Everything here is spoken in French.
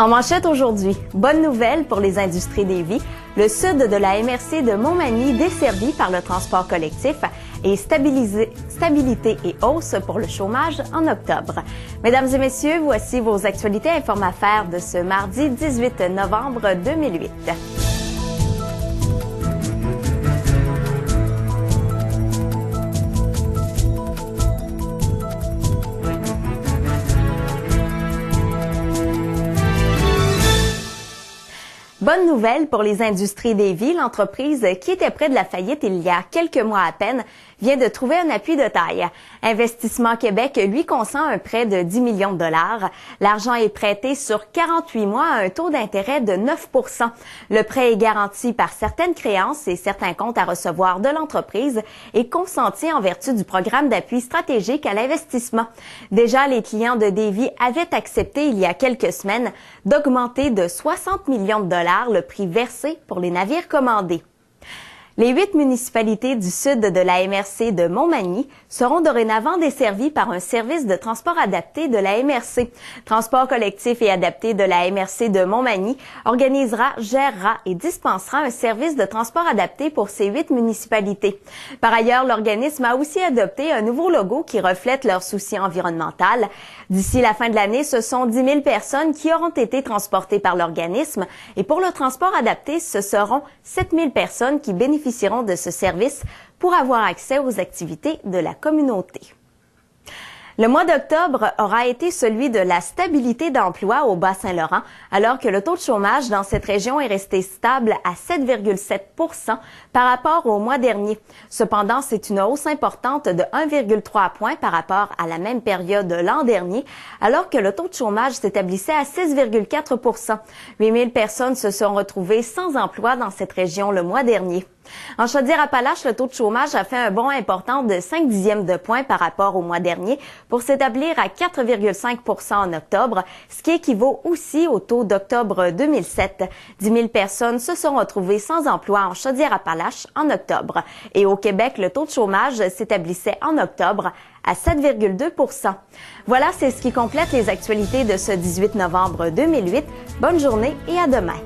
En manchette aujourd'hui, bonne nouvelle pour les industries d'Évis. Le sud de la MRC de Montmagny, desservi par le transport collectif, et stabilité et hausse pour le chômage en octobre. Mesdames et messieurs, voici vos actualités Inform-Affaires de ce mardi 18 novembre 2008. Bonne nouvelle pour les industries d'Évis. L'entreprise qui était près de la faillite il y a quelques mois à peine vient de trouver un appui de taille. Investissement Québec lui consent un prêt de 10 millions de dollars. L'argent est prêté sur 48 mois à un taux d'intérêt de 9 %. Le prêt est garanti par certaines créances et certains comptes à recevoir de l'entreprise et consenti en vertu du programme d'appui stratégique à l'investissement. Déjà, les clients de Dévis avaient accepté il y a quelques semaines d'augmenter de 60 millions de dollars le prix versé pour les navires commandés. Les 8 municipalités du sud de la MRC de Montmagny seront dorénavant desservies par un service de transport adapté de la MRC. Transport collectif et adapté de la MRC de Montmagny organisera, gérera et dispensera un service de transport adapté pour ces 8 municipalités. Par ailleurs, l'organisme a aussi adopté un nouveau logo qui reflète leurs soucis environnementaux. D'ici la fin de l'année, ce sont 10 000 personnes qui auront été transportées par l'organisme et pour le transport adapté, ce seront 7 000 personnes qui bénéficieront de ce service pour avoir accès aux activités de la communauté. Le mois d'octobre aura été celui de la stabilité d'emploi au Bas-Saint-Laurent, alors que le taux de chômage dans cette région est resté stable à 7,7 % par rapport au mois dernier. Cependant, c'est une hausse importante de 1,3 point par rapport à la même période l'an dernier, alors que le taux de chômage s'établissait à 6,4 %. 8 000 personnes se sont retrouvées sans emploi dans cette région le mois dernier. En Chaudière-Appalaches, le taux de chômage a fait un bond important de 0,5 de point par rapport au mois dernier pour s'établir à 4,5 % en octobre, ce qui équivaut aussi au taux d'octobre 2007. 10 000 personnes se sont retrouvées sans emploi en Chaudière-Appalaches en octobre. Et au Québec, le taux de chômage s'établissait en octobre à 7,2 %. Voilà, c'est ce qui complète les actualités de ce 18 novembre 2008. Bonne journée et à demain.